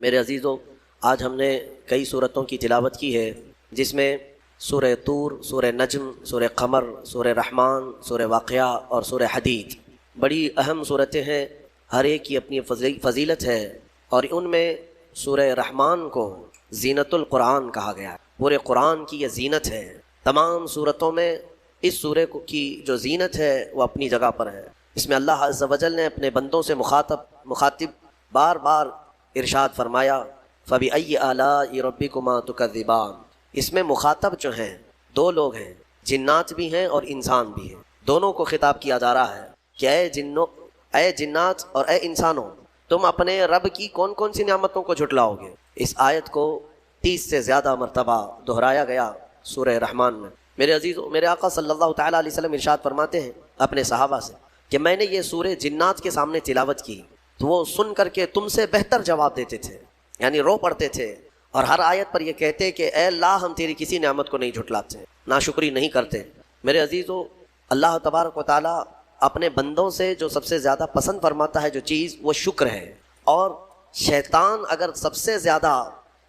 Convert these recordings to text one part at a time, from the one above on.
میرے عزیزو، آج ہم نے کئی صورتوں کی تلاوت کی ہے، جس میں سورہ طور، سورہ نجم، سورہ قمر، سورہ رحمان، سورہ واقعہ اور سورہ حدید بڑی اہم صورتیں ہیں۔ ہر ایک کی اپنی فضیلت ہے، اور ان میں سورہ رحمان کو زینت القرآن کہا گیا ہے۔ پورے قرآن کی یہ زینت ہے۔ تمام صورتوں میں اس سورہ کی جو زینت ہے وہ اپنی جگہ پر ہے۔ اس میں اللہ عز و جل نے اپنے بندوں سے مخاطب بار بار ارشاد فرمایا، فَبِأَيِّ آلَاءِ رَبِّكُمَا تُكَذِّبَانِ۔ اس میں مخاطب جو ہیں دو لوگ ہیں، جنات بھی ہیں اور انسان بھی ہیں۔ دونوں کو خطاب کیا جا رہا ہے کہ اے جنات اور اے انسانوں، تم اپنے رب کی کون کون سی نعمتوں کو جھٹلاؤ گے۔ اس آیت کو 30 سے زیادہ مرتبہ دہرایا گیا سورہ رحمان میں۔ میرے عزیزو، میرے آقا صلی اللہ تعالیٰ علیہ وسلم ارشاد فرماتے ہیں اپنے صحابہ سے کہ میں نے یہ سورہ جنات کے سامنے تلاوت کی تو وہ سن کر کے تم سے بہتر جواب دیتے تھے، یعنی رو پڑتے تھے، اور ہر آیت پر یہ کہتے کہ اے اللہ، ہم تیری کسی نعمت کو نہیں جھٹلاتے، ناشکری نہیں کرتے۔ میرے عزیزو، اللہ تبارک و تعالیٰ اپنے بندوں سے جو سب سے زیادہ پسند فرماتا ہے جو چیز، وہ شکر ہے۔ اور شیطان اگر سب سے زیادہ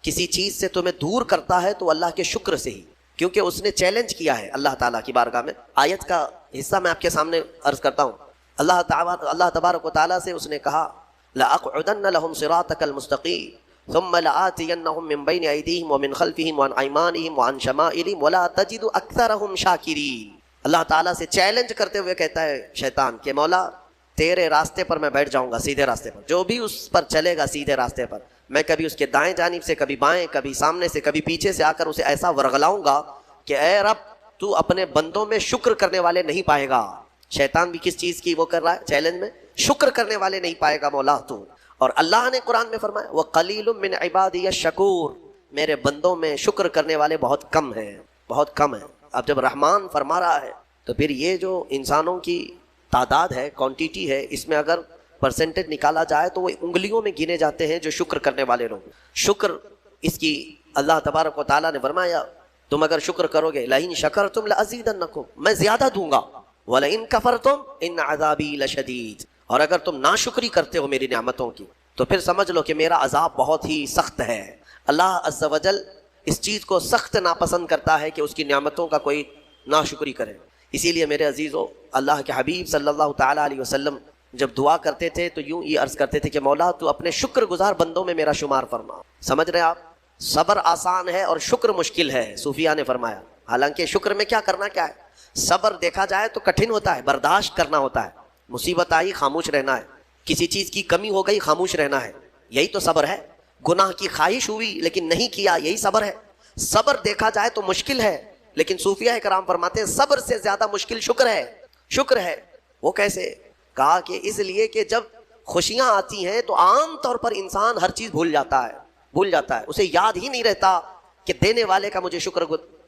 کسی چیز سے تمہیں دور کرتا ہے تو اللہ کے شکر سے ہی، کیونکہ اس نے چیلنج کیا ہے اللہ تعالیٰ کی بارگاہ میں۔ آیت کا حصہ میں آپ کے سامنے عرض کرتا ہوں۔ اللہ تبارک و تعالیٰ سے اس نے کہا، لَأَقْعُدَنَّ لَهُمْ صِرَاطَكَ الْمُسْتَقِيمَ ثُمَّ لَآتِيَنَّهُم مِّن بَيْنِ أَيْدِيهِمْ وَمِنْ خَلْفِهِمْ وَعَنْ أَيْمَانِهِمْ وَعَنْ شَمَائِلِهِمْ وَلَا تَجِدُ أَكْثَرَهُمْ شَاكِرِينَ۔ اللہ تعالیٰ سے چیلنج کرتے ہوئے کہتا ہے شیطان کہ مولا، تیرے راستے پر میں بیٹھ جاؤں گا، سیدھے راستے پر، جو بھی اس پر چلے گا سیدھے راستے پر، میں کبھی اس کے دائیں جانب سے، کبھی بائیں، کبھی سامنے سے، کبھی پیچھے سے آ کر اسے ایسا ورغلاؤں گا کہ اے رب، تو اپنے بندوں میں شکر کرنے والے نہیں پائے گا۔ شیطان بھی کس چیز کی وہ کر رہا ہے چیلنج میں؟ شکر کرنے والے نہیں پائے گا مولا تو۔ اور اللہ نے قرآن میں فرمایا، وَقَلِيلٌ مِّنْ عِبَادِيَ الشَّكُورُ، میرے بندوں میں شکر کرنے والے بہت کم ہیں، بہت کم ہیں۔ اب جب رحمان فرما رہا ہے تو پھر یہ جو انسانوں کی تعداد ہے، کوانٹیٹی ہے، اس میں اگر پرسنٹیج نکالا جائے تو وہ انگلیوں میں گنے جاتے ہیں جو شکر کرنے والے لوگ۔ شکر اس کی اللہ تبارک و تعالیٰ نے فرمایا، تم اگر شکر کرو گے، لَئِن شَكَرْتُمْ لَأَزِيدَنَّكُمْ، میں زیادہ دوں گا، وَلَئِن كَفَرْتُمْ إِنَّ عَذَابِي لَشَدِيدٌ، اور اگر تم ناشکری کرتے ہو میری نعمتوں کی تو پھر سمجھ لو کہ میرا عذاب بہت ہی سخت ہے۔ اللہ عز و جل اس چیز کو سخت ناپسند کرتا ہے کہ اس کی نعمتوں کا کوئی ناشکری کرے۔ اسی لیے میرے عزیزو، اللہ کے حبیب صلی اللہ تعالیٰ علیہ وسلم جب دعا کرتے تھے تو یوں یہ عرض کرتے تھے کہ مولا، تو اپنے شکر گزار بندوں میں میرا شمار فرما۔ سمجھ رہے آپ؟ صبر آسان ہے اور شکر مشکل ہے، صوفیاء نے فرمایا۔ حالانکہ شکر میں کیا کرنا کیا ہے؟ صبر دیکھا جائے تو کٹھن ہوتا ہے، برداشت کرنا ہوتا ہے، مصیبت آئی خاموش رہنا ہے، کسی چیز کی کمی ہو گئی خاموش رہنا ہے، یہی تو صبر ہے۔ گناہ کی خواہش ہوئی لیکن نہیں کیا، یہی صبر ہے۔ صبر دیکھا جائے تو مشکل ہے، لیکن صوفیاء کرام فرماتے ہیں صبر سے زیادہ مشکل شکر ہے۔ شکر ہے وہ کیسے؟ کہا کہ اس لیے کہ جب خوشیاں آتی ہیں تو عام طور پر انسان ہر چیز بھول جاتا ہے، اسے یاد ہی نہیں رہتا کہ دینے والے کا مجھے شکر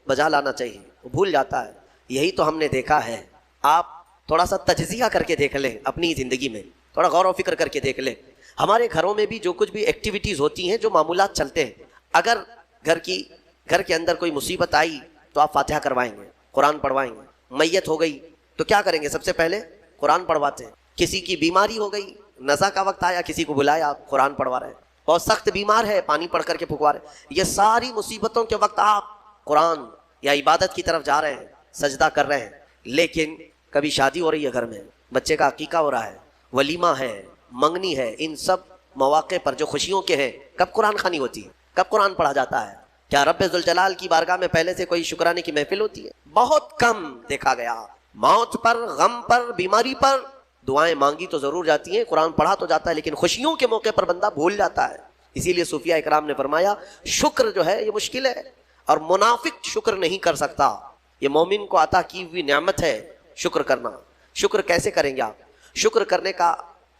بجا لانا چاہیے، وہ بھول جاتا ہے۔ یہی تو ہم نے دیکھا ہے۔ آپ تھوڑا سا تجزیہ کر کے دیکھ لیں اپنی زندگی میں، تھوڑا غور و فکر کر کے دیکھ لیں۔ ہمارے گھروں میں بھی جو کچھ بھی ایکٹیویٹیز ہوتی ہیں، جو معمولات چلتے ہیں، اگر گھر کے اندر کوئی مصیبت آئی تو آپ فاتحہ کروائیں گے، قرآن پڑھوائیں گے۔ میت ہو گئی تو کیا کریں گے؟ سب سے پہلے قرآن پڑھواتے ہیں۔ کسی کی بیماری ہو گئی، نزا کا وقت آیا، کسی کو بلایا، آپ قرآن پڑھوا رہے ہیں۔ بہت سخت بیمار ہے، پانی پڑھ کر کے پھکوا رہے ہیں۔ یہ ساری مصیبتوں کے وقت آپ قرآن یا عبادت کی طرف جا رہے ہیں، سجدہ کر رہے ہیں۔ لیکن کبھی شادی ہو رہی ہے گھر میں، بچے کا عقیقہ ہو رہا ہے، ولیمہ ہے، منگنی ہے، ان سب مواقع پر جو خوشیوں کے ہیں، کب قرآن خوانی ہوتی ہے؟ کب قرآن پڑھا جاتا ہے؟ کیا رب ذوالجلال کی بارگاہ میں پہلے سے کوئی شکرانے کی محفل ہوتی ہے؟ بہت کم دیکھا گیا۔ موت پر، غم پر، بیماری پر دعائیں مانگی تو ضرور جاتی ہیں، قرآن پڑھا تو جاتا ہے، لیکن خوشیوں کے موقع پر بندہ بھول جاتا ہے۔ اسی لیے صوفیاء اکرام نے فرمایا شکر جو ہے یہ مشکل ہے، اور منافق شکر نہیں کر سکتا۔ یہ مومن کو عطا کی ہوئی نعمت ہے شکر کرنا۔ شکر کیسے کریں گے آپ؟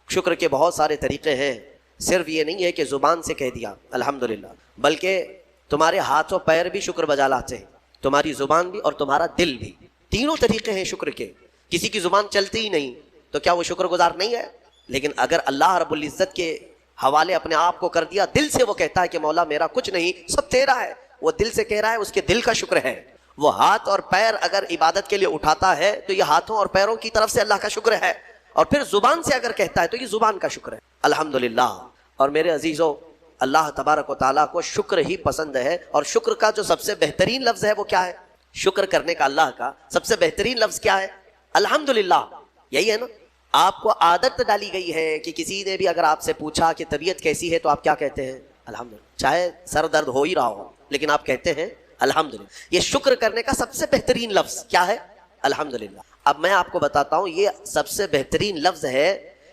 شکر کے بہت سارے طریقے ہیں۔ صرف یہ نہیں ہے کہ زبان سے کہہ دیا الحمدللہ، بلکہ تمہارے ہاتھ و پیر بھی شکر بجا لاتے ہیں، تمہاری زبان بھی اور تمہارا دل بھی۔ تینوں طریقے ہیں شکر کے۔ کسی کی زبان چلتی ہی نہیں تو کیا وہ شکر گزار نہیں ہے؟ لیکن اگر اللہ رب العزت کے حوالے اپنے آپ کو کر دیا، دل سے وہ کہتا ہے کہ مولا میرا کچھ نہیں، سب تیرا ہے، وہ دل سے کہہ رہا ہے، اس کے دل کا شکر ہے۔ وہ ہاتھ اور پیر اگر عبادت کے لیے اٹھاتا ہے تو یہ ہاتھوں اور پیروں کی طرف سے اللہ کا شکر ہے، اور پھر زبان سے اگر کہتا ہے تو یہ زبان کا شکر ہے، الحمدللہ۔ اور میرے عزیزو، اللہ تبارک و تعالیٰ کو شکر ہی پسند ہے، اور شکر کا جو سب سے بہترین لفظ ہے وہ کیا ہے؟ شکر کرنے کا اللہ کا سب سے بہترین لفظ کیا ہے؟ الحمدللہ، یہی ہے نا؟ آپ کو عادت ڈالی گئی ہے کہ کسی نے بھی اگر آپ سے پوچھا کہ طبیعت کیسی ہے تو آپ کیا کہتے ہیں؟ الحمدللہ، چاہے سر درد ہو ہی رہا ہو لیکن آپ کہتے ہیں الحمدللہ۔ یہ شکر کرنے کا سب سے بہترین لفظ کیا ہے؟ الحمدللہ۔ اب میں آپ کو بتاتا ہوں یہ سب سے بہترین لفظ ہے،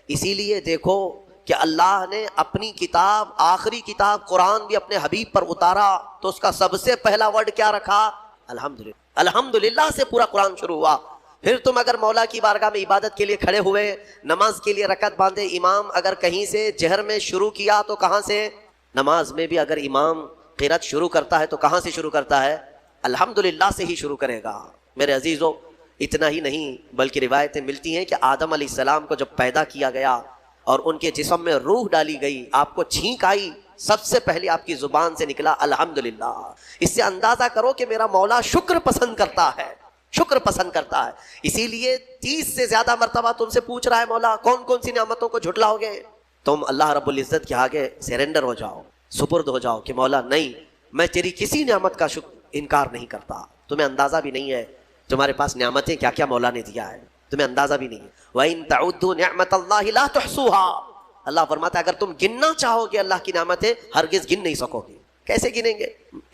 اسی لیے دیکھو کہ اللہ نے اپنی کتاب، آخری کتاب قرآن بھی اپنے حبیب پر اتارا تو اس کا سب سے پہلا ورڈ کیا رکھا؟ الحمدللہ۔ الحمدللہ سے پورا قرآن شروع ہوا۔ پھر تم اگر مولا کی بارگاہ میں عبادت کے لیے کھڑے ہوئے، نماز کے لیے رکعت باندھے، امام اگر کہیں سے جہر میں شروع کیا تو کہاں سے؟ نماز میں بھی اگر امام قرات شروع کرتا ہے تو کہاں سے شروع کرتا ہے؟ الحمدللہ سے ہی شروع کرے گا۔ میرے عزیزو، اتنا ہی نہیں بلکہ روایتیں ملتی ہیں کہ آدم علیہ السلام کو جب پیدا کیا گیا اور ان کے جسم میں روح ڈالی گئی، آپ کو چھینک آئی، سب سے پہلے آپ کی زبان سے نکلا الحمدللہ۔ اس سے اندازہ کرو کہ میرا مولا شکر پسند کرتا ہے، شکر پسند کرتا ہے، اسی لیے 30 سے زیادہ مرتبہ تم سے پوچھ رہا ہے مولا کون کون سی نعمتوں کو جھٹلاؤ گے؟ تم اللہ رب العزت کے آگے سرنڈر ہو جاؤ، سپرد ہو جاؤ کہ مولا نہیں، میں تیری کسی نعمت کا انکار نہیں کرتا۔ تمہیں اندازہ بھی نہیں ہے تمہارے پاس نعمتیں کیا کیا مولا نے دیا ہے، تمہیں اندازہ بھی نہیں ہے۔ وَإِن تَعُدُّوا نِعْمَةَ اللَّهِ لَا تُحْصُوهَا، اللہ فرماتا ہے اگر تم گننا چاہو گے اللہ کی نعمتیں ہرگز گن نہیں سکو گے۔ کیسے گنیں گے؟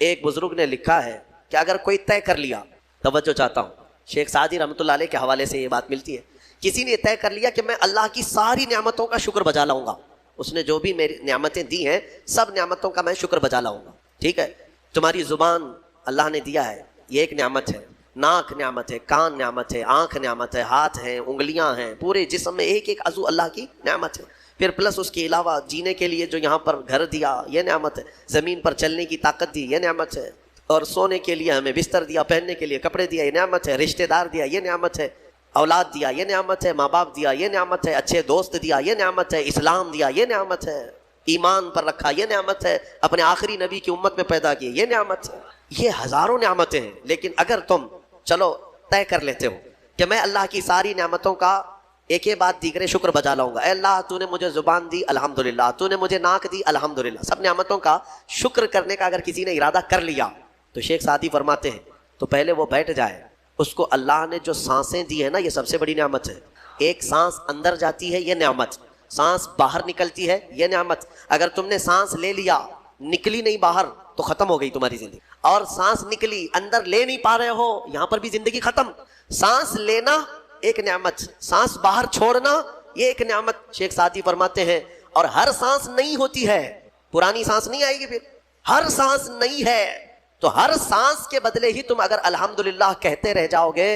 ایک بزرگ نے لکھا ہے کہ اگر کوئی طے کر لیا، توجہ چاہتا ہوں، شیخ سعدی رحمۃ اللہ علیہ کے حوالے سے یہ بات ملتی ہے، کسی نے طے کر لیا کہ میں اللہ کی ساری نعمتوں کا شکر بجا لاؤں گا، اس نے جو بھی میری نعمتیں دی ہیں سب نعمتوں کا میں شکر بجا لاؤں گا، ٹھیک ہے؟ تمہاری زبان اللہ نے دیا ہے، یہ ایک نعمت ہے، ناک نعمت ہے، کان نعمت ہے، آنکھ نعمت ہے، ہاتھ ہیں، انگلیاں ہیں، پورے جسم میں ایک ایک عضو اللہ کی نعمت ہے۔ پھر پلس اس کے علاوہ جینے کے لیے جو یہاں پر گھر دیا یہ نعمت ہے، زمین پر چلنے کی طاقت دی یہ نعمت ہے، اور سونے کے لیے ہمیں بستر دیا، پہننے کے لیے کپڑے دیا یہ نعمت ہے، رشتہ دار دیا یہ نعمت ہے، اولاد دیا یہ نعمت ہے، ماں باپ دیا یہ نعمت ہے، اچھے دوست دیا یہ نعمت ہے، اسلام دیا یہ نعمت ہے، ایمان پر رکھا یہ نعمت ہے، اپنے آخری نبی کی امت میں پیدا کیے یہ نعمت ہے۔ یہ ہزاروں نعمتیں ہیں، لیکن اگر تم چلو طے کر لیتے ہو کہ میں اللہ کی ساری نعمتوں کا ایک ایک بات دیگر شکر بجا لاؤں گا، اے اللہ تو نے مجھے زبان دی الحمدللہ، تو نے مجھے ناک دی الحمدللہ، سب نعمتوں کا شکر کرنے کا اگر کسی نے ارادہ کر لیا تو شیخ سعدی فرماتے ہیں تو پہلے وہ بیٹھ جائے، اس کو اللہ نے جو سانسیں دی ہیں نا یہ سب سے بڑی نعمت ہے۔ ایک سانس اندر جاتی ہے یہ نعمت، سانس باہر نکلتی ہے یہ نعمت۔ اگر تم نے سانس لے لیا نکلی نہیں باہر تو ختم ہو گئی تمہاری زندگی، اور سانس نکلی اندر لے نہیں پا رہے ہو یہاں پر بھی زندگی ختم۔ سانس لینا ایک نعمت، سانس باہر چھوڑنا یہ ایک نعمت، شیخ سعدی فرماتے ہیں، اور ہر سانس نہیں ہوتی ہے، پرانی سانس نہیں آئے گی، پھر ہر سانس نہیں ہے، تو ہر سانس کے بدلے ہی تم اگر الحمدللہ کہتے رہ جاؤ گے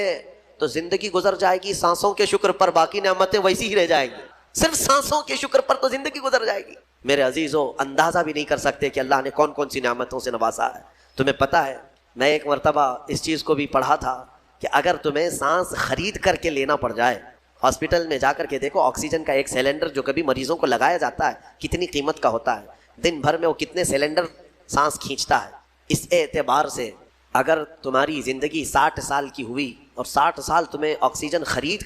تو زندگی گزر جائے گی سانسوں کے شکر پر، باقی نعمتیں ویسی ہی رہ جائیں گی، صرف سانسوں کے شکر پر تو زندگی گزر جائے گی۔ میرے عزیزو، اندازہ بھی نہیں کر سکتے کہ اللہ نے کون کون سی نعمتوں سے نوازا ہے۔ تمہیں پتہ ہے میں ایک مرتبہ اس چیز کو بھی پڑھا تھا کہ اگر تمہیں سانس خرید کر کے لینا پڑ جائے، ہاسپٹل میں جا کر کے دیکھو آکسیجن کا ایک سلنڈر جو کبھی مریضوں کو لگایا جاتا ہے کتنی قیمت کا ہوتا ہے، دن بھر میں وہ کتنے سلنڈر سانس کھینچتا ہے۔ اس اعتبار سے اگر تمہاری زندگی 60 سال کی ہوئی اور 60 سال تمہیں آکسیجن خرید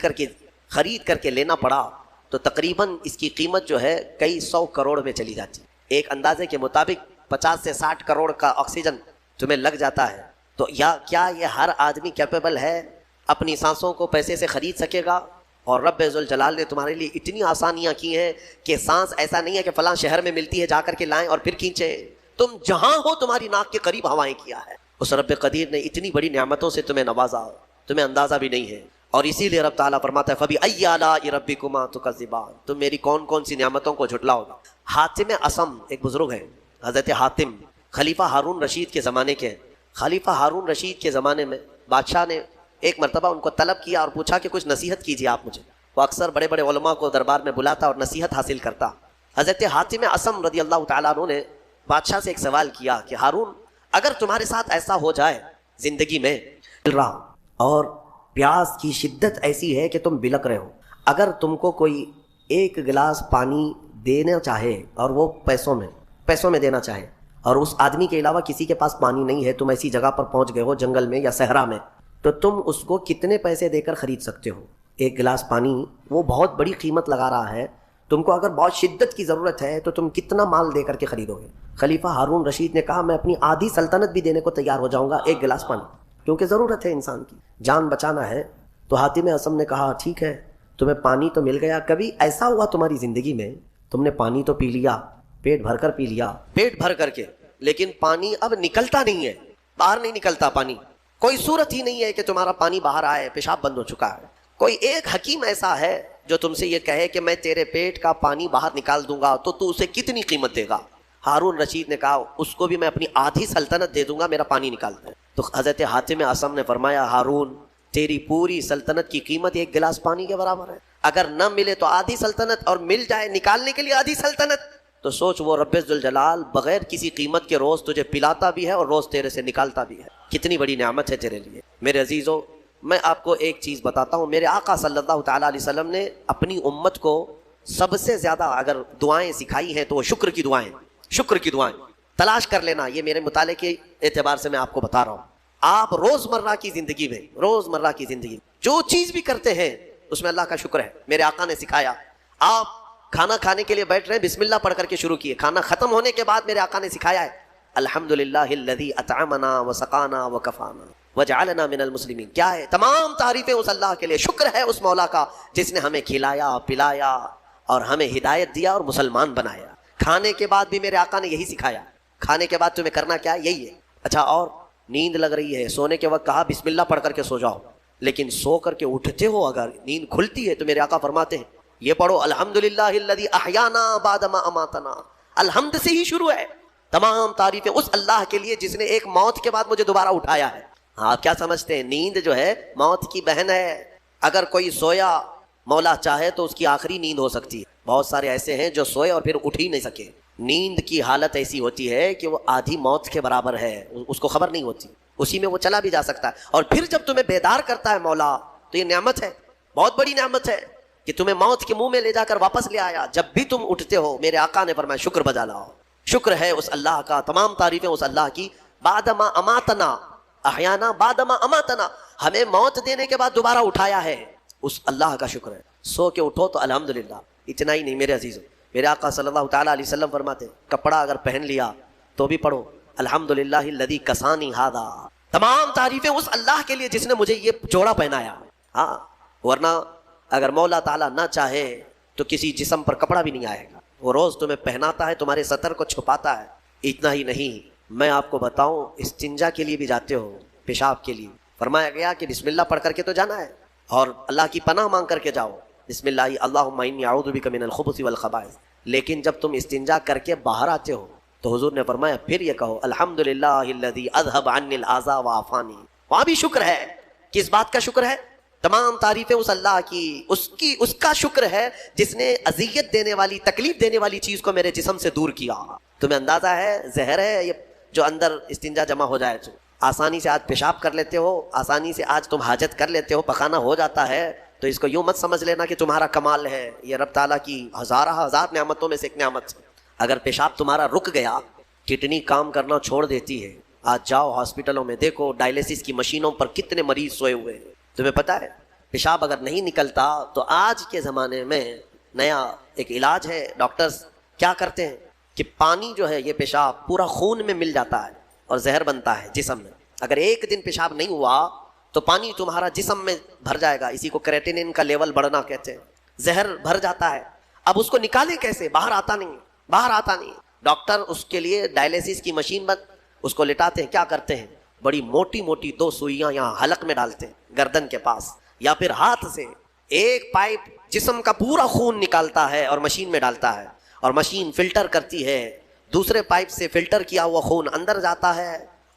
کر کے لینا پڑا تو تقریباً اس کی قیمت جو ہے کئی 100 کروڑ میں چلی جاتی ہے۔ ایک اندازے کے مطابق 50 سے 60 کروڑ کا آکسیجن تمہیں لگ جاتا ہے، تو کیا یہ ہر آدمی کیپیبل ہے اپنی سانسوں کو پیسے سے خرید سکے گا؟ اور رب ذوالجلال نے تمہارے لیے اتنی آسانیاں کی ہیں کہ سانس ایسا نہیں ہے کہ فلاں شہر میں ملتی ہے جا کر کے لائیں اور پھر کھینچیں، تم جہاں ہو تمہاری ناک کے قریب ہوائیں کیا ہے۔ اس رب قدیر نے اتنی بڑی نعمتوں سے تمہیں نوازا، تمہیں اندازہ بھی نہیں ہے، اور اسی لیے رب تعالیٰ فرماتا ہے فَبِأَيِّ آلَاءِ رَبِّكُمَا تُكَذِّبَانِ، تم میری کون کون سی نعمتوں کو جھٹلاؤ گے۔ حاتم اصم ایک بزرگ ہے، حضرت حاتم خلیفہ ہارون رشید کے زمانے کے ہیں۔ خلیفہ ہارون رشید کے زمانے میں بادشاہ نے ایک مرتبہ ان کو طلب کیا اور پوچھا کہ کچھ نصیحت کیجیے آپ مجھے۔ وہ اکثر بڑے بڑے علماء کو دربار میں بلاتا اور نصیحت حاصل کرتا۔ حضرت حاتم اصم رضی اللہ تعالیٰ عنہ نے بادشاہ سے ایک سوال کیا کہ ہارون، اگر تمہارے ساتھ ایسا ہو جائے زندگی میں اور پیاس کی شدت ایسی ہے کہ تم بلک رہے ہو، اگر تم کو کوئی ایک گلاس پانی دینا چاہے اور وہ پیسوں میں دینا چاہے اور اس آدمی کے علاوہ کسی کے پاس پانی نہیں ہے، تم ایسی جگہ پر پہنچ گئے ہو جنگل میں یا صحرا میں، تو تم اس کو کتنے پیسے دے کر خرید سکتے ہو؟ ایک گلاس پانی وہ بہت بڑی قیمت لگا رہا ہے، تم کو اگر بہت شدت کی ضرورت ہے تو تم کتنا مال دے کر کے خریدو گے؟ خلیفہ ہارون رشید نے کہا میں اپنی آدھی سلطنت بھی دینے کو تیار ہو جاؤں گا ایک گلاس پانی، کیونکہ ضرورت ہے انسان کی، جان بچانا ہے۔ تو حاتم اسم نے کہا ٹھیک ہے، تمہیں پانی تو مل گیا، کبھی ایسا ہوا تمہاری زندگی میں تم نے پانی تو پی لیا، پیٹ بھر کر پی لیا، پیٹ بھر کر کے، لیکن پانی اب نکلتا نہیں ہے، باہر نہیں نکلتا پانی، کوئی صورت ہی نہیں ہے کہ تمہارا پانی باہر آئے، پیشاب بند ہو چکا ہے، کوئی ایک حکیم ایسا ہے جو تم سے یہ کہے کہ میں تیرے پیٹ کا پانی باہر نکال دوں گا، تو اسے کتنی قیمت دے گا؟ ہارون رشید نے کہا اس کو بھی میں اپنی آدھی سلطنت دے دوں گا، میرا پانی نکال دے۔ تو حضرت حاتم اسم نے فرمایا ہارون تیری پوری سلطنت کی قیمت ایک گلاس پانی کے برابر ہے، اگر نہ ملے تو آدھی سلطنت، اور مل جائے نکالنے کے لیے آدھی سلطنت، تو سوچ وہ رب ذوالجلال بغیر کسی قیمت کے روز تجھے پلاتا بھی ہے اور روز تیرے سے نکالتا بھی ہے، کتنی بڑی نعمت ہے تیرے لیے۔ میرے عزیزو، میں آپ کو ایک چیز بتاتا ہوں، میرے آقا صلی اللہ تعالیٰ علیہ وسلم نے اپنی امت کو سب سے زیادہ اگر دعائیں سکھائی ہیں تو وہ شکر کی دعائیں، شکر کی دعائیں تلاش کر لینا، یہ میرے مطالعے کے اعتبار سے میں آپ کو بتا رہا ہوں۔ آپ روزمرہ کی زندگی میں، روزمرہ کی زندگی میں جو چیز بھی کرتے ہیں اس میں اللہ کا شکر ہے، میرے آقا نے سکھایا۔ آپ کھانا کھانے کے لیے بیٹھ رہے ہیں، بسم اللہ پڑھ کر کے شروع کیے، کھانا ختم ہونے کے بعد میرے آقا نے سکھایا ہے الحمدللہ الذی اطعمنا وسقانا وکفانا وجعلنا من المسلمین۔ کیا ہے؟ تمام تعریفیں اس اللہ کے لیے، شکر ہے اس مولا کا جس نے ہمیں کھلایا پلایا اور ہمیں ہدایت دیا اور مسلمان بنایا۔ کھانے کے بعد بھی میرے آقا نے یہی سکھایا، کھانے کے بعد تمہیں کرنا کیا ہے؟ یہی ہے۔ اچھا، اور نیند لگ رہی ہے، سونے کے وقت کہا بسم اللہ پڑھ کر کے سو جاؤ، لیکن سو کر کے اٹھتے ہو اگر نیند کھلتی ہے تو میرے آقا فرماتے ہیں یہ پڑھو الحمدللہ الذی احیانا بعد ما اماتنا۔ الحمد سے ہی شروع ہے، تمام تعریفیں اس اللہ کے لیے جس نے ایک موت کے بعد مجھے دوبارہ اٹھایا ہے۔ آپ کیا سمجھتے ہیں؟ نیند جو ہے موت کی بہن ہے، اگر کوئی سویا مولا چاہے تو اس کی آخری نیند ہو سکتی ہے۔ بہت سارے ایسے ہیں جو سوئے اور پھر اٹھ ہی نہیں سکے۔ نیند کی حالت ایسی ہوتی ہے کہ وہ آدھی موت کے برابر ہے، اس کو خبر نہیں ہوتی، اسی میں وہ چلا بھی جا سکتا ہے، اور پھر جب تمہیں بیدار کرتا ہے مولا تو یہ نعمت ہے، بہت بڑی نعمت ہے کہ تمہیں موت کے منہ میں لے جا کر واپس لے آیا۔ جب بھی تم اٹھتے ہو میرے آقا نے فرمایا شکر بجا لاؤ، شکر ہے اس اللہ کا، تمام تعریفیں اس اللہ کی۔ بعد ما اماتنا احیانا بعد ما اماتنا، ہمیں موت دینے کے بعد دوبارہ اٹھایا ہے، اس اللہ کا شکر ہے۔ سو کے اٹھو تو الحمدللہ۔ اتنا ہی نہیں میرے عزیزو، میرے آقا صلی اللہ تعالیٰ علیہ وسلم فرماتے کپڑا اگر پہن لیا تو بھی پڑھو الحمدللہ الذی کسانی ھذا۔ تمام تعریفیں اس اللہ کے لیے جس نے مجھے یہ جوڑا پہنایا۔ ہاں، ورنہ اگر مولا تعالیٰ نہ چاہے تو کسی جسم پر کپڑا بھی نہیں آئے گا، وہ روز تمہیں پہناتا ہے، تمہارے سطر کو چھپاتا ہے۔ اتنا ہی نہیں، میں آپ کو بتاؤں استنجا کے لیے بھی جاتے ہو، پیشاب کے لیے فرمایا گیا کہ بسم اللہ پڑھ کر کے تو جانا ہے، اور اللہ کی پناہ مانگ کر کے جاؤ، بسم اللہ اللہم انی اعوذ بک من الخبث والخبائث۔ لیکن جب تم استنجا کر کے باہر آتے ہو تو حضور نے فرمایا پھر یہ کہو الحمدللہ الذی اذهب عنی الاذى وعافانی۔ وہاں بھی شکر ہے، کس بات کا شکر ہے؟ تمام تعریفیں اس اللہ کی، اس کا شکر ہے جس نے اذیت دینے والی، تکلیف دینے والی چیز کو میرے جسم سے دور کیا۔ تمہیں اندازہ ہے زہر ہے یہ جو اندر استنجا جمع ہو جائے تو آسانی سے آج پیشاب کر لیتے ہو، آسانی سے آج تم حاجت کر لیتے ہو، پخانہ ہو جاتا ہے، تو اس کو یوں مت سمجھ لینا کہ تمہارا کمال ہے، یہ رب تعالیٰ کی ہزار نعمتوں میں سے ایک نعمت ہے۔ اگر پیشاب تمہارا رک گیا، کڈنی کام کرنا چھوڑ دیتی ہے، آج جاؤ ہاسپٹلوں میں دیکھو ڈائلیسس کی مشینوں پر کتنے مریض سوئے ہوئے ہیں۔ تمہیں پتہ ہے پیشاب اگر نہیں نکلتا تو آج کے زمانے میں نیا ایک علاج ہے، ڈاکٹرز کیا کرتے ہیں کہ پانی جو ہے یہ پیشاب پورا خون میں مل جاتا ہے اور زہر بنتا ہے جسم میں۔ اگر ایک دن پیشاب نہیں ہوا تو پانی تمہارا جسم میں بھر جائے گا، اسی کو کریٹینن کا لیول بڑھنا کہتے ہیں، زہر بھر جاتا ہے۔ اب اس کو نکالیں کیسے؟ باہر آتا نہیں۔ ڈاکٹر اس کے لیے ڈائلیسس کی مشین بند، اس کو لٹاتے ہیں، کیا کرتے ہیں بڑی موٹی 2 سوئیاں یہاں حلق میں ڈالتے ہیں گردن کے پاس، یا پھر ہاتھ سے ایک پائپ جسم کا پورا خون نکالتا ہے اور مشین میں ڈالتا ہے، اور مشین فلٹر کرتی ہے، دوسرے پائپ سے فلٹر کیا ہوا خون اندر جاتا ہے،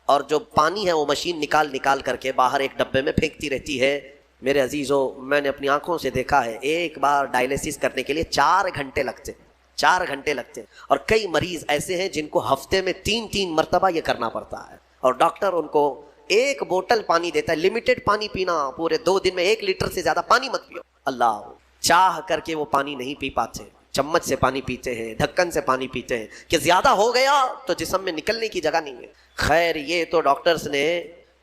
اور جو پانی ہے وہ مشین نکال کر کے باہر ایک ڈبے میں پھینکتی رہتی ہے۔ میرے عزیزو، میں نے اپنی آنکھوں سے دیکھا ہے ایک بار ڈائلیسس کرنے کے لیے 4 گھنٹے لگتے ہیں، اور کئی مریض ایسے ہیں جن کو ہفتے میں 3 مرتبہ یہ کرنا پڑتا ہے، اور ڈاکٹر ان کو ایک بوتل پانی دیتا ہے، لمیٹڈ پانی پینا، پورے 2 دن میں 1 لیٹر سے زیادہ پانی مت پیو۔ اللہ، چاہ کر کے وہ پانی نہیں پی پاتے، چمچ سے پانی پیتے ہیں، ڈھکن سے پانی پیتے ہیں کہ زیادہ ہو گیا تو جسم میں نکلنے کی جگہ نہیں ہے۔ خیر، یہ تو ڈاکٹرز نے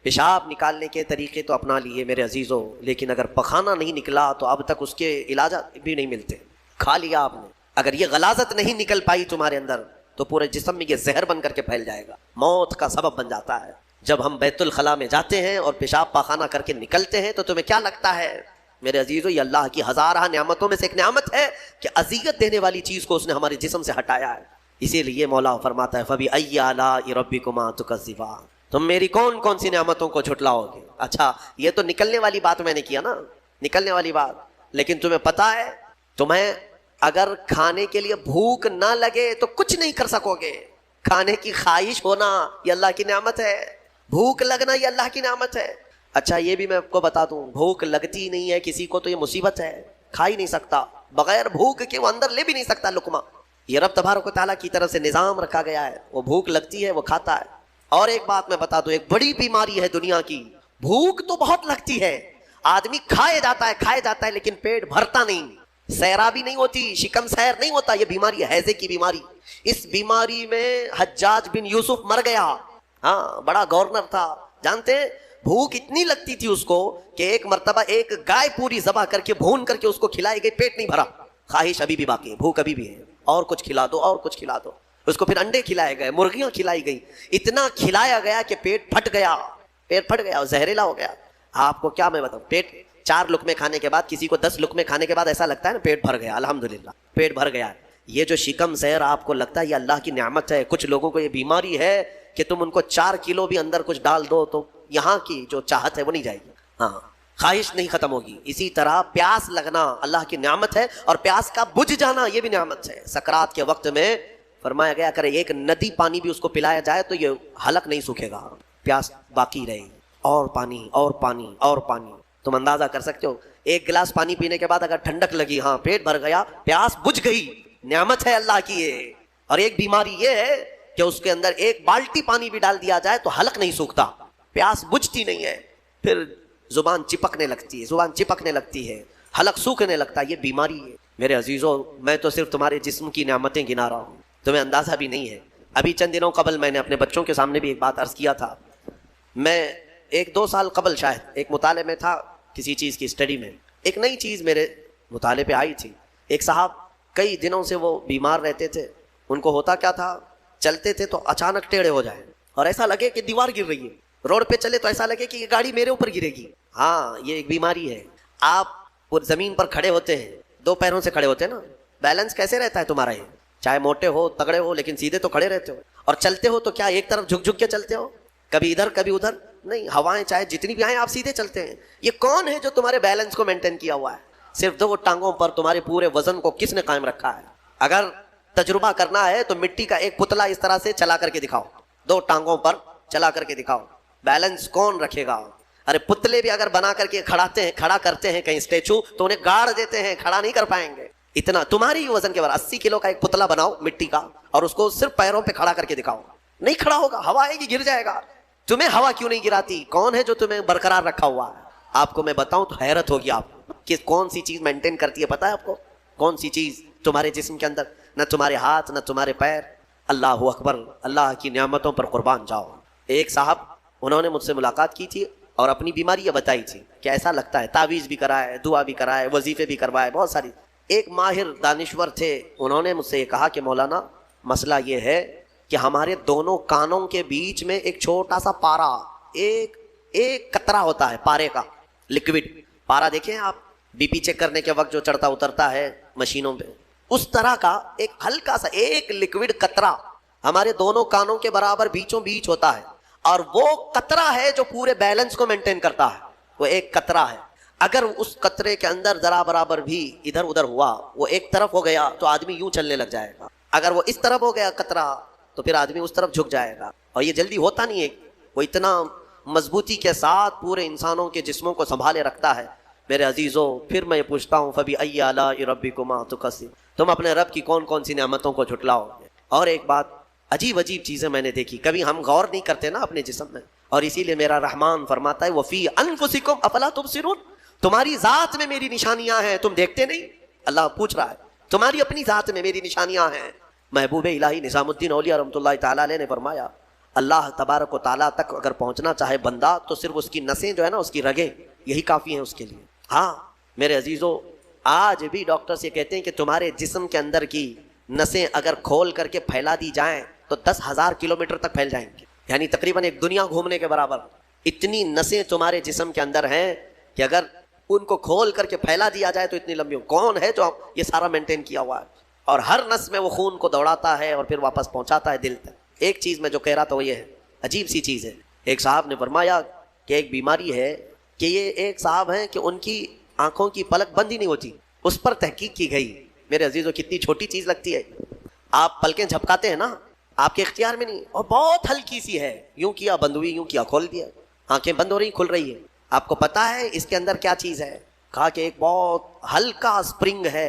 پیشاب نکالنے کے طریقے تو اپنا لیے میرے عزیزوں، لیکن اگر پخانہ نہیں نکلا تو اب تک اس کے علاج بھی نہیں ملتے۔ کھا لیا آپ نے، اگر یہ غلاظت نہیں نکل پائی تمہارے اندر تو پورے جسم میں یہ زہر بن کر کے پھیل جائے گا، موت کا سبب بن جاتا ہے۔ جب ہم بیت الخلاء میں جاتے ہیں اور پیشاب پاخانہ کر کے نکلتے ہیں تو تمہیں کیا لگتا ہے؟ میرے عزیزو، یہ اللہ کی ہزارہ نعمتوں میں سے ایک نعمت ہے کہ اذیت دینے والی چیز کو اس نے ہمارے جسم سے ہٹایا ہے۔ اسی لیے مولا فرماتا ہے فَبِأَيِّ آلَاءِ رَبِّكُمَا تُكَذِّبَانِ، تم میری کون کون سی نعمتوں کو جھٹلاؤ گے؟ اچھا، یہ تو نکلنے والی بات میں نے کیا نا، نکلنے والی بات، لیکن تمہیں پتا ہے تمہیں اگر کھانے کے لیے بھوک نہ لگے تو کچھ نہیں کر سکو گے۔ کھانے کی خواہش ہونا یہ اللہ کی نعمت ہے، بھوک لگنا یہ اللہ کی نعمت ہے۔ اچھا یہ بھی میں آپ کو بتا دوں، بھوک لگتی نہیں ہے کسی کو تو یہ مصیبت ہے، کھا ہی نہیں سکتا، بغیر بھوک کے وہ اندر لے بھی نہیں سکتا لقمہ۔ یہ رب تبارک و تعالیٰ کی طرف سے نظام رکھا گیا ہے، وہ بھوک لگتی ہے وہ کھاتا ہے۔ اور ایک بات میں بتا دوں، ایک بڑی بیماری ہے دنیا کی، بھوک تو بہت لگتی ہے، آدمی کھائے جاتا ہے لیکن پیٹ بھرتا نہیں، سیرابی نہیں ہوتی، شکم سیر نہیں ہوتا۔ یہ بیماری ہے ہیضے کی بیماری۔ اس بیماری میں حجاج بن یوسف مر گیا، ہاں بڑا گورنر تھا، جانتے ہیں بھوک اتنی لگتی تھی اس کو کہ ایک مرتبہ ایک گائے پوری ذبح کر کے بھون کر کے اس کو کھلائی گئی، پیٹ نہیں بھرا، خواہش ابھی بھی باقی ہے، بھوک ابھی بھی ہے، اور کچھ کھلا دو اور کچھ کھلا دو۔ اس کو پھر انڈے کھلائے گئے، مرغیاں کھلائی گئی، اتنا کھلایا گیا کہ پیٹ پھٹ گیا اور زہریلا ہو گیا۔ آپ کو کیا میں بتاؤں، پیٹ 4 لقمے کھانے کے بعد، کسی کو 10 لقمے کھانے کے بعد ایسا لگتا ہے نا پیٹ بھر گیا، الحمدللہ پیٹ بھر گیا۔ یہ جو شکم سیر آپ کو لگتا ہے یہ اللہ کی نعمت ہے۔ کچھ لوگوں کو یہ بیماری ہے کہ تم ان کو 4 کلو بھی اندر کچھ ڈال دو تو یہاں کی جو چاہت ہے وہ نہیں جائے گی، ہاں خواہش نہیں ختم ہوگی۔ اسی طرح پیاس لگنا اللہ کی نعمت ہے، اور پیاس کا بجھ جانا یہ بھی نعمت ہے۔ سکرات کے وقت میں فرمایا گیا کرے ایک ندی پانی بھی اس کو پلایا جائے تو یہ حلق نہیں سوکھے گا، پیاس باقی رہے گی، اور پانی اور پانی اور پانی۔ تم اندازہ کر سکتے ہو ایک گلاس پانی پینے کے بعد اگر ٹھنڈک لگی، ہاں پیٹ بھر گیا، پیاس بجھ گئی، نعمت ہے اللہ کی یہ۔ اور ایک بیماری یہ ہے کہ اس کے اندر ایک بالٹی پانی بھی ڈال دیا جائے تو حلق نہیں سوکھتا، پیاس بجھتی نہیں ہے، پھر زبان چپکنے لگتی ہے، حلق سوکھنے لگتا ہے، یہ بیماری ہے۔ میرے عزیزو، میں تو صرف تمہارے جسم کی نعمتیں گنا رہا ہوں، تمہیں اندازہ بھی نہیں ہے۔ ابھی چند دنوں قبل میں نے اپنے بچوں کے سامنے بھی ایک بات عرض کیا تھا، میں 1-2 سال قبل شاید ایک مطالعے میں تھا، کسی چیز کی اسٹڈی میں ایک نئی چیز میرے مطالعے پہ آئی تھی۔ ایک صاحب کئی دنوں سے وہ بیمار رہتے تھے، ان کو ہوتا کیا تھا، چلتے تھے تو اچانک ٹیڑھے ہو جائیں اور ایسا لگے کہ دیوار گر رہی ہے، روڈ پہ چلے تو ایسا لگے کہ یہ گاڑی میرے اوپر گرے گی۔ ہاں یہ ایک بیماری ہے۔ آپ زمین پر کھڑے ہوتے ہیں، 2 پیروں سے کھڑے ہوتے ہیں نا، بیلنس کیسے رہتا ہے تمہارا؟ یہ چاہے موٹے ہو تگڑے ہو لیکن سیدھے تو کھڑے رہتے ہو، اور چلتے ہو تو کیا ایک طرف جھک جھک کے چلتے ہو، کبھی ادھر کبھی ادھر نہیں، ہوائیں چاہے جتنی بھی آئیں آپ سیدھے چلتے ہیں۔ یہ کون ہے جو تمہارے بیلنس کو مینٹین کیا ہوا ہے؟ صرف 2 ٹانگوں پر تمہارے پورے وزن کو کس نے قائم رکھا ہے؟ اگر تجربہ کرنا ہے تو مٹی کا ایک پتلا اس طرح سے چلا کر کے دکھاؤ، 2 ٹانگوں پر چلا کر کے دکھاؤ، بیلنس کون رکھے گا؟ ارے پتلے بھی اگر بنا کر کے کھڑا کرتے ہیں کہیں اسٹیچو تو انہیں گاڑ دیتے ہیں، کھڑا نہیں کر پائیں گے۔ اتنا تمہاری ہی وزن کے بعد 80 کلو کا ایک پتلا بناؤ مٹی کا اور اس کو صرف پیروں پہ کھڑا کر کے دکھاؤ، نہیں کھڑا ہوگا، ہوا آئے گی گر جائے گا۔ تمہیں ہوا کیوں نہیں گراتی؟ کون ہے جو تمہیں برقرار رکھا ہوا ہے؟ آپ کو میں بتاؤں تو حیرت ہوگی آپ کہ کون سی چیز مینٹین کرتی ہے، پتا ہے آپ کو کون سی چیز تمہارے جسم کے اندر؟ نہ تمہارے ہاتھ نہ تمہارے پیر۔ اللہ اکبر، اللہ کی نعمتوں پر قربان جاؤ۔ ایک صاحب انہوں نے مجھ سے ملاقات کی تھی اور اپنی بیماری یہ بتائی تھی کہ ایسا لگتا ہے، تعویذ بھی کرائے، دعا بھی کرائے، وظیفے بھی کروائے، بہت ساری۔ ایک ماہر دانشور تھے، انہوں نے مجھ سے یہ کہا کہ مولانا مسئلہ یہ ہے کہ ہمارے دونوں کانوں کے بیچ میں ایک چھوٹا سا پارا، ایک قطرہ ہوتا ہے پارے کا، لکوڈ پارا، دیکھیں آپ بی پی چیک کرنے کے وقت جو چڑھتا اترتا ہے مشینوں پہ، اس طرح کا ایک ہلکا سا ایک لکوڈ قطرہ ہمارے دونوں کانوں کے برابر بیچوں بیچ ہوتا ہے، اور وہ قطرہ ہے جو پورے بیلنس کو مینٹین کرتا ہے۔ وہ ایک قطرہ ہے، اگر اس قطرے کے اندر ذرا برابر بھی ادھر ادھر ہوا، وہ ایک طرف ہو گیا تو آدمی یوں چلنے لگ جائے گا، اگر وہ اس طرف ہو گیا قطرہ تو پھر آدمی اس طرف جھک جائے گا، اور یہ جلدی ہوتا نہیں ہے۔ وہ اتنا مضبوطی کے ساتھ پورے انسانوں کے جسموں کو سنبھالے رکھتا ہے۔ میرے عزیزو، پھر میں یہ پوچھتا ہوں فَبِأَيِّ آلَاءِ رَبِّكُمَا تُكَذِّبَانِ، تم اپنے رب کی کون کون سی نعمتوں کو جھٹلاؤ گے؟ اور ایک بات، عجیب عجیب چیزیں میں نے دیکھی، کبھی ہم غور نہیں کرتے نا اپنے جسم میں، اور اسی لیے میرا رحمان فرماتا ہے وَفِي أَنفُسِكُمْ أَفَلَا تُبْصِرُونَ، تمہاری ذات میں میری نشانیاں ہیں، تم دیکھتے نہیں؟ اللہ پوچھ رہا ہے، تمہاری اپنی ذات میں میری نشانیاں ہیں۔ محبوب الہی نظام الدین اولیاء رحمۃ اللہ تعالیٰ علیہ نے فرمایا، اللہ تبارک و تعالیٰ تک اگر پہنچنا چاہے بندہ تو صرف اس کی نسیں جو ہے نا، اس کی رگیں، یہی کافی ہیں اس کے لیے۔ ہاں میرے عزیزو، آج بھی ڈاکٹرز یہ کہتے ہیں کہ تمہارے جسم کے اندر کی نسیں اگر کھول کر کے پھیلا دی جائیں تو 10,000 کلومیٹر تک پھیل جائیں گے، یعنی تقریباً ایک دنیا گھومنے کے برابر۔ اتنی نسیں تمہارے جسم کے اندر ہیں کہ اگر ان کو کھول کر کے پھیلا دیا جائے تو اتنی لمبی کون ہے جو یہ سارا مینٹین کیا ہوا ہے، اور ہر نس میں وہ خون کو دوڑاتا ہے اور پھر واپس پہنچاتا ہے دل تک۔ ایک چیز میں جو کہہ رہا تھا وہ یہ ہے، عجیب سی چیز ہے، ایک صاحب نے فرمایا کہ ایک بیماری ہے کہ یہ ایک صاحب ہیں کہ ان کی آنکھوں کی پلک بند ہی نہیں ہوتی، اس پر تحقیق کی گئی۔ میرے عزیزو کتنی چھوٹی چیز لگتی ہے، آپ پلکیں جھپکاتے ہیں نا، آپ کے اختیار میں نہیں، اور بہت ہلکی سی ہے، یوں کیا بند ہوئی، یوں کیا کھول دیا، آنکھیں بند ہو رہی کھل رہی ہے۔ آپ کو پتا ہے اس کے اندر کیا چیز ہے؟ کہا کہ ایک بہت ہلکا اسپرنگ ہے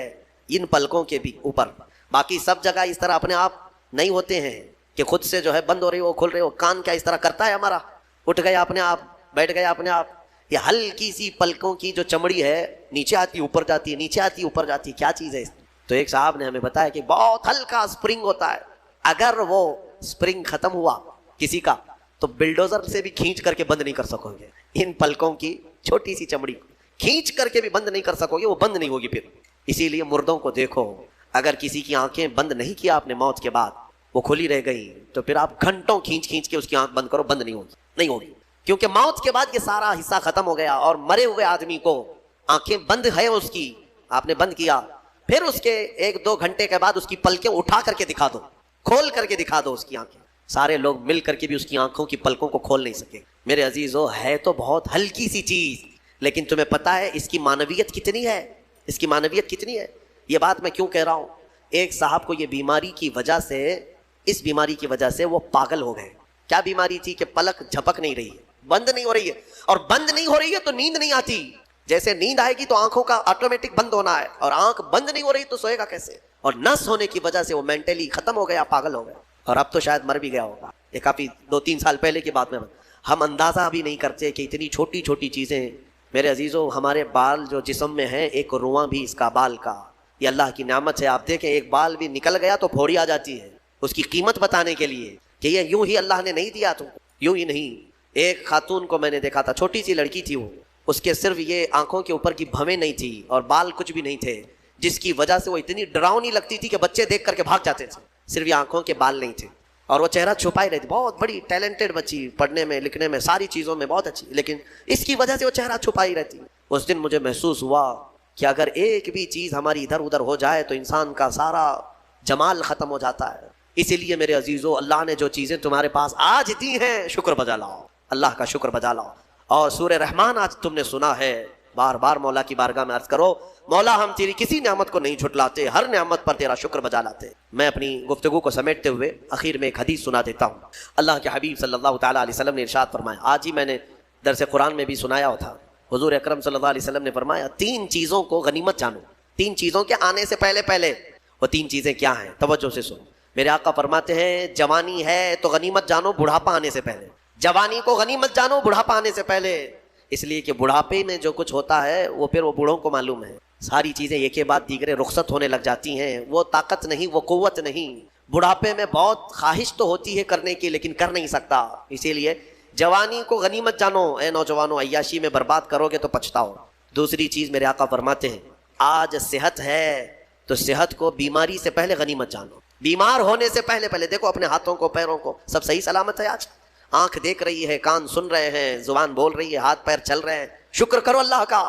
ان پلکوں کے بھی اوپر، باقی سب جگہ اس طرح اپنے آپ نہیں ہوتے ہیں کہ خود سے جو ہے بند ہو رہی ہو کھل رہی ہو۔ کان کیا اس طرح کرتا ہے ہمارا، اٹھ گیا اپنے آپ، بیٹھ گیا اپنے آپ؟ یہ ہلکی سی پلکوں کی جو چمڑی ہے نیچے آتی اوپر جاتی ہے، نیچے آتی اوپر جاتی ہے، کیا چیز ہے؟ تو ایک صاحب نے ہمیں بتایا کہ بہت ہلکا اسپرنگ ہوتا ہے، اگر وہ اسپرنگ ختم ہوا کسی کا تو بلڈوزر سے بھی کھینچ کر کے بند نہیں کر سکو گے، ان پلکوں کی چھوٹی سی چمڑی کو کھینچ کر کے بھی بند نہیں کر سکو گے، وہ بند نہیں ہوگی پھر۔ اسی لیے مردوں کو دیکھو، اگر کسی کی آنکھیں بند نہیں کیا آپ نے موت کے بعد، وہ کھلی رہ گئی، تو پھر آپ گھنٹوں کھینچ کھینچ کے اس کی آنکھ بند کرو، بند نہیں ہوگی، کیونکہ موت کے بعد یہ سارا حصہ ختم ہو گیا، اور مرے ہوئے آدمی کو آنکھیں بند ہے اس کی، آپ نے بند کیا، پھر اس کے 1-2 گھنٹے کے بعد اس کی پلکیں اٹھا کر کے دکھا دو، کھول کر کے دکھا دو اس کی آنکھیں، سارے لوگ مل کر کے بھی اس کی آنکھوں کی پلکوں کو کھول نہیں سکے۔ میرے عزیزو ہے تو بہت ہلکی سی چیز، لیکن تمہیں پتا ہے اس کی معنویت کتنی ہے، اس کی معنویت کتنی ہے؟ یہ بات میں کیوں کہہ رہا ہوں؟ ایک صاحب کو یہ بیماری کی وجہ سے، اس بیماری کی وجہ سے وہ پاگل ہو گئے۔ کیا بیماری تھی؟ کہ پلک جھپک نہیں رہی ہے، بند نہیں ہو رہی ہے، اور بند نہیں ہو رہی ہے تو نیند نہیں آتی، جیسے نیند آئے گی تو آنکھوں کا آٹومیٹک بند ہونا ہے، اور آنکھ بند نہیں ہو رہی تو سوئے گا کیسے؟ اور نس ہونے کی وجہ سے وہ مینٹلی ختم ہو گیا، پاگل ہو گیا، اور اب تو شاید مر بھی گیا ہوگا۔ یہ کافی 2-3 سال پہلے کی بات میں، ہم اندازہ بھی نہیں کرتے کہ اتنی چھوٹی چھوٹی چیزیں۔ میرے عزیزو ہمارے بال جو جسم میں ہیں، ایک رواں بھی اس کا بال کا، یہ اللہ کی نعمت ہے۔ آپ دیکھیں ایک بال بھی نکل گیا تو پھوڑی آ جاتی ہے، اس کی قیمت بتانے کے لیے کہ یہ یوں ہی اللہ نے نہیں دیا تم کو، یوں ہی نہیں۔ ایک خاتون کو میں نے دیکھا تھا، چھوٹی سی لڑکی تھی وہ، اس کے صرف یہ آنکھوں کے اوپر کی بھویں نہیں تھی اور بال کچھ بھی نہیں تھے، جس کی وجہ سے وہ اتنی ڈراؤنی لگتی تھی کہ بچے دیکھ کر کے بھاگ جاتے تھے، صرف یہ آنکھوں کے بال نہیں تھے، اور وہ چہرہ چھپائے رہتی، بہت بڑی ٹیلنٹڈ بچی، پڑھنے میں لکھنے میں ساری چیزوں میں بہت اچھی، لیکن اس کی وجہ سے وہ چہرہ چھپائی رہتی۔ اس دن مجھے محسوس ہوا کہ اگر ایک بھی چیز ہماری ادھر ادھر ہو جائے تو انسان کا سارا جمال ختم ہو جاتا ہے۔ اسی لیے میرے عزیزو اللہ نے جو چیزیں تمہارے پاس آج دی ہیں، شکر بجا لاؤ، اللہ کا شکر بجا لاؤ۔ اور سورہ رحمان آج تم نے سنا ہے، بار بار مولا کی بارگاہ میں عرض کرو، مولا ہم تیری کسی نعمت کو نہیں جھٹلاتے، ہر نعمت پر تیرا شکر بجا لاتے۔ میں اپنی گفتگو کو سمیٹتے ہوئے اخیر میں ایک حدیث سنا دیتا ہوں۔ اللہ کے حبیب صلی اللہ تعالیٰ علیہ وسلم نے ارشاد فرمایا، آج ہی میں نے درس قرآن میں بھی سنایا تھا، حضور اکرم صلی اللہ علیہ وسلم نے فرمایا 3 چیزوں کو غنیمت جانو، 3 چیزوں کے آنے سے پہلے۔ وہ 3 چیزیں کیا ہیں؟ توجہ سے سنو۔ میرے آقا فرماتے ہیں جوانی ہے تو غنیمت جانو بڑھاپا آنے سے پہلے، جوانی کو غنیمت جانو بڑھاپا آنے سے پہلے، اس لیے کہ بڑھاپے میں جو کچھ ہوتا ہے وہ پھر وہ بوڑھوں کو معلوم ہے، ساری چیزیں ایک کے بعد دیگرے رخصت ہونے لگ جاتی ہیں، وہ طاقت نہیں، وہ قوت نہیں۔ بڑھاپے میں بہت خواہش تو ہوتی ہے کرنے کی، لیکن کر نہیں سکتا، اسی لیے جوانی کو غنیمت جانو۔ اے نوجوانوں، عیاشی میں برباد کرو گے تو پچھتاؤ۔ دوسری چیز میرے آقا فرماتے ہیں آج صحت ہے تو صحت کو بیماری سے پہلے غنیمت جانو، بیمار ہونے سے پہلے دیکھو اپنے ہاتھوں کو، پیروں کو، سب صحیح سلامت ہے آج، آنکھ دیکھ رہی ہے، کان سن رہے ہیں، زبان بول رہی ہے، ہاتھ پیر چل رہے ہیں، شکر کرو اللہ کا۔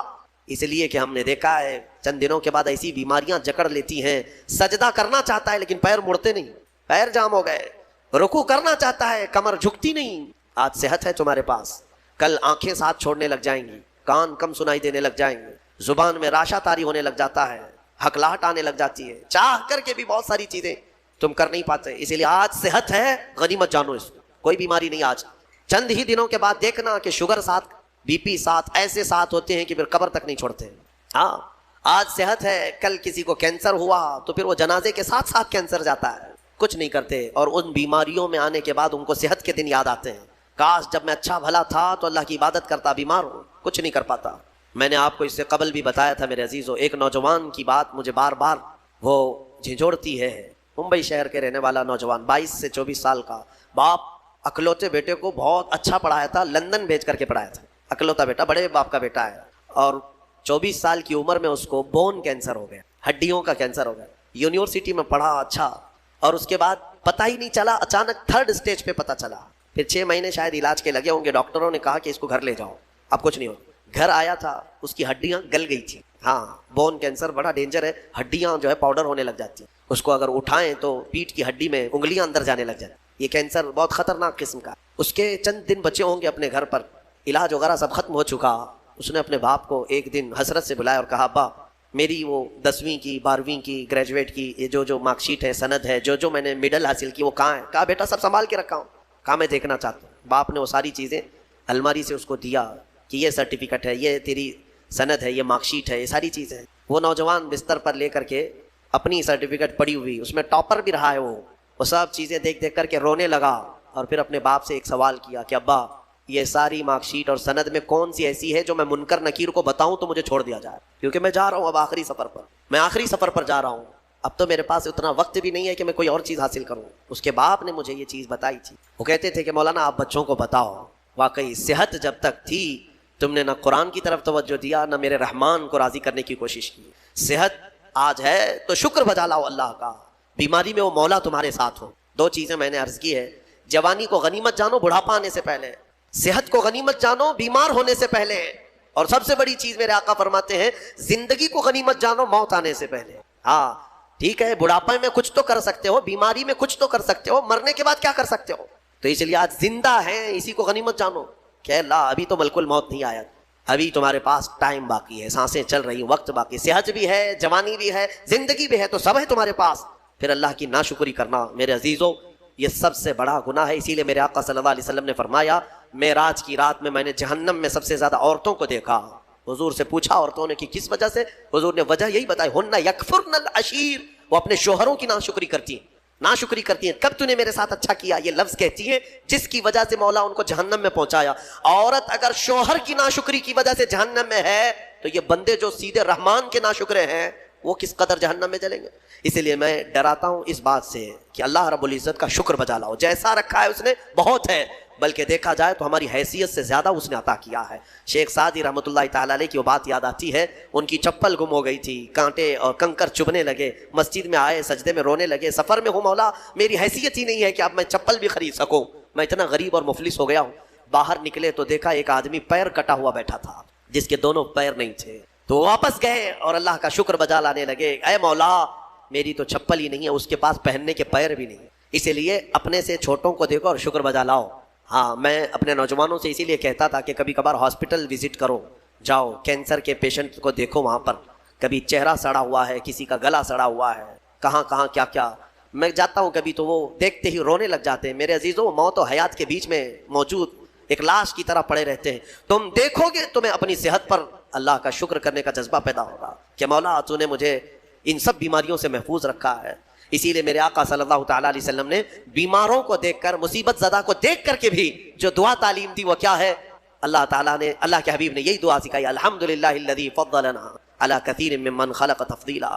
اس لیے کہ ہم نے دیکھا ہے چند دنوں کے بعد ایسی بیماریاں جکڑ لیتی ہیں، سجدہ کرنا چاہتا ہے لیکن پیر مڑتے نہیں، پیر جام ہو گئے، رکوع کرنا چاہتا ہے کمر جھکتی نہیں۔ آج صحت ہے تمہارے پاس، کل آنکھیں ساتھ چھوڑنے لگ جائیں گی، کان کم سنائی دینے لگ جائیں گے، زبان میں راشا تاری ہونے لگ جاتا ہے، ہکلاہٹ آنے لگ جاتی ہے، چاہ کر کے بھی بہت ساری چیزیں تم کر نہیں پاتے۔ اسی لیے آج صحت ہے، غنیمت جانو، اس کوئی بیماری نہیں۔ آج چند ہی دنوں کے بعد دیکھنا کہ شوگر ساتھ، بی پی ساتھ، ایسے ساتھ ہوتے ہیں کہ پھر قبر تک نہیں چھوڑتے۔ ہاں آج صحت ہے، کل کسی کو کینسر ہوا تو پھر وہ جنازے کے ساتھ ساتھ کینسر جاتا ہے، کچھ نہیں کرتے، اور ان بیماریوں میں آنے کے بعد ان کو صحت کے دن یاد آتے ہیں، کاش جب میں اچھا بھلا تھا تو اللہ کی عبادت کرتا، بیمار ہوں کچھ نہیں کر پاتا۔ میں نے آپ کو اس سے قبل بھی بتایا تھا میرے عزیزو، ایک نوجوان کی بات مجھے بار بار وہ جھنجھوڑتی ہے، ممبئی شہر کے رہنے والا نوجوان، 22 سے 24 سال کا، باپ اکلوتے بیٹے کو بہت اچھا پڑھایا تھا، لندن بھیج کر کے پڑھایا تھا، اکلوتا بیٹا، بڑے باپ کا بیٹا ہے، اور 24 سال کی عمر میں اس کو بون کینسر ہو گیا، ہڈیوں کا کینسر ہو گیا۔ یونیورسٹی میں پڑھا اچھا، اور اس کے بعد پتہ ہی نہیں چلا، اچانک 3rd اسٹیج پہ پتہ چلا۔ پھر 6 مہینے شاید علاج کے لگے ہوں گے، ڈاکٹروں نے کہا کہ اس کو گھر لے جاؤ، اب کچھ نہیں ہوگا۔ گھر آیا تھا، اس کی ہڈیاں گل گئی تھی۔ ہاں، بون کینسر بڑا ڈینجر ہے، ہڈیاں جو ہے پاؤڈر ہونے لگ جاتی ہیں، اس کو اگر اٹھائیں تو پیٹھ کی ہڈی میں انگلیاں اندر جانے لگ جاتی ہیں۔ یہ کینسر بہت خطرناک قسم کا۔ اس کے چند دن بچے ہوں گے اپنے گھر پر، علاج وغیرہ سب ختم ہو چکا۔ اس نے اپنے باپ کو ایک دن حسرت سے بلایا اور کہا، ابا میری وہ 10ویں کی 12ویں کی گریجویٹ کی یہ جو مارک شیٹ ہے، سند ہے، جو میں نے مڈل حاصل کی وہ کہاں ہے؟ کہا بیٹا سب سنبھال کے رکھا ہوں۔ کہا میں دیکھنا چاہتا ہوں۔ باپ نے وہ ساری چیزیں الماری سے اس کو دیا کہ یہ سرٹیفکیٹ ہے، یہ تیری سند ہے، یہ مارک شیٹ ہے، یہ ساری چیزیں۔ وہ نوجوان بستر پر لے کر کے اپنی سرٹیفکیٹ پڑی ہوئی، اس میں ٹاپر بھی رہا ہے، وہ سب چیزیں دیکھ دیکھ کر کے رونے لگا، اور پھر اپنے باپ سے ایک سوال کیا کہ ابا یہ ساری مارک شیٹ اور سند میں کون سی ایسی ہے جو میں منکر نکیر کو بتاؤں تو مجھے چھوڑ دیا جائے، کیونکہ میں جا رہا ہوں اب آخری سفر پر، میں آخری سفر پر جا رہا ہوں، اب تو میرے پاس اتنا وقت بھی نہیں ہے کہ میں کوئی اور چیز حاصل کروں۔ اس کے باپ نے مجھے یہ چیز بتائی تھی۔ وہ کہتے تھے کہ مولانا آپ بچوں کو بتاؤ، واقعی صحت جب تک تھی تم نے نہ قرآن کی طرف توجہ دیا، نہ میرے رحمان کو راضی کرنے کی کوشش کی۔ صحت آج ہے تو شکر بجا لاؤ اللہ کا، بیماری میں وہ مولا تمہارے ساتھ ہو۔ 2 چیزیں میں نے عرض کی ہے، جوانی کو غنیمت جانو بڑھاپا آنے سے پہلے، صحت کو غنیمت جانو بیمار ہونے سے پہلے، اور سب سے بڑی چیز میرے آقا فرماتے ہیں زندگی کو غنیمت جانو موت آنے سے پہلے۔ ہاں ٹھیک ہے، بڑھاپے میں کچھ تو کر سکتے ہو، بیماری میں کچھ تو کر سکتے ہو، مرنے کے بعد کیا کر سکتے ہو؟ تو اس لیے آج زندہ ہیں، اسی کو غنیمت جانو کہ اللہ ابھی تو ملک الموت نہیں آیا، ابھی تمہارے پاس ٹائم باقی ہے، سانسیں چل رہی، وقت باقی، صحت بھی ہے، جوانی بھی ہے، زندگی بھی ہے، تو سب ہے تمہارے پاس۔ پھر اللہ کی ناشکری کرنا میرے عزیزوں یہ سب سے بڑا گناہ ہے۔ اسی لیے میرے آقا صلی اللہ علیہ وسلم نے فرمایا معراج کی رات میں نے جہنم میں سب سے زیادہ عورتوں کو دیکھا۔ حضور سے پوچھا عورتوں نے کہ کس وجہ سے؟ حضور نے وجہ یہی بتائی، ہن یکفرن العشیر، وہ اپنے شوہروں کی ناشکری کرتی ہیں، ناشکری کرتی ہیں۔ کب تو نے میرے ساتھ اچھا کیا، یہ لفظ کہتی ہیں جس کی وجہ سے مولا ان کو جہنم میں پہنچایا۔ عورت اگر شوہر کی ناشکری کی وجہ سے جہنم میں ہے تو یہ بندے جو سیدھے رحمان کے ناشکرے ہیں وہ کس قدر جہنم میں جلیں گے۔ اسی لیے میں ڈراتا ہوں اس بات سے کہ اللہ رب العزت کا شکر بجا لاؤ، جیسا رکھا ہے اس نے بہت ہے، بلکہ دیکھا جائے تو ہماری حیثیت سے زیادہ اس نے عطا کیا ہے۔ شیخ سعدی رحمۃ اللہ تعالیٰ علیہ کی وہ بات یاد آتی ہے، ان کی چپل گم ہو گئی تھی، کانٹے اور کنکر چبھنے لگے، مسجد میں آئے سجدے میں رونے لگے، سفر میں ہوں مولا میری حیثیت ہی نہیں ہے کہ اب میں چپل بھی خرید سکوں، میں اتنا غریب اور مفلس ہو گیا ہوں۔ باہر نکلے تو دیکھا ایک آدمی پیر کٹا ہوا بیٹھا تھا جس کے دونوں پیر نہیں تھے، تو واپس گئے اور اللہ کا شکر بجا لانے لگے، اے مولا میری تو چپل ہی نہیں ہے، اس کے پاس پہننے کے پیر بھی نہیں۔ اسی لیے اپنے سے چھوٹوں کو دیکھو اور شکر بجا لاؤ۔ ہاں میں اپنے نوجوانوں سے اسی لیے کہتا تھا کہ کبھی کبھار ہاسپٹل وزٹ کرو، جاؤ کینسر کے پیشنٹ کو دیکھو، وہاں پر کبھی چہرہ سڑا ہوا ہے، کسی کا گلا سڑا ہوا ہے، کہاں کہاں کیا کیا۔ میں جاتا ہوں کبھی تو وہ دیکھتے ہی رونے لگ جاتے ہیں۔ میرے عزیزوں موت و حیات کے بیچ میں موجود ایک لاش کی طرح پڑے رہتے ہیں۔ تم دیکھو گے تمہیں اپنی صحت پر اللہ کا شکر کرنے کا جذبہ پیدا ہوگا کہ مولا تو نے مجھے ان سب بیماریوں سے محفوظ رکھا ہے۔ اسی لیے میرے آقا صلی اللہ تعالیٰ علیہ وسلم نے بیماروں کو دیکھ کر، مصیبت زدہ کو دیکھ کر کے بھی جو دعا تعلیم دی وہ کیا ہے؟ اللہ تعالیٰ نے، اللہ کے حبیب نے یہی دعا سکھائی، الحمدللہ الذی فضلنا علی کثیر ممن خلق تفضیلا،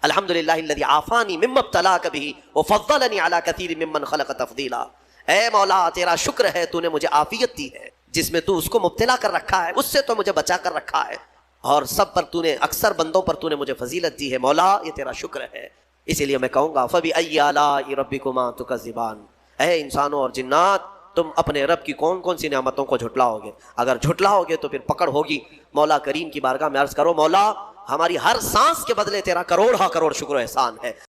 الحمدللہ الذی عافانی مما ابتلاک بہ وفضلنی علی کثیر ممن خلق تفضیلا۔ اے مولا تیرا شکر ہے تو نے مجھے عافیت دی ہے، جس میں تو اس کو مبتلا کر رکھا ہے اس سے تو مجھے بچا کر رکھا ہے، اور سب پر تو نے، اکثر بندوں پر تو نے مجھے فضیلت دی ہے، مولا یہ تیرا شکر ہے۔ اسی لیے میں کہوں گا فَبِأَيِّ آلَاءِ رَبِّكُمَا تُكَذِّبَانِ، اے انسانوں اور جنات تم اپنے رب کی کون کون سی نعمتوں کو جھٹلاؤ گے؟ اگر جھٹلاؤ گے تو پھر پکڑ ہوگی۔ مولا کریم کی بارگاہ میں عرض کرو، مولا ہماری ہر سانس کے بدلے تیرا کروڑ ہا کروڑ شکر و احسان ہے۔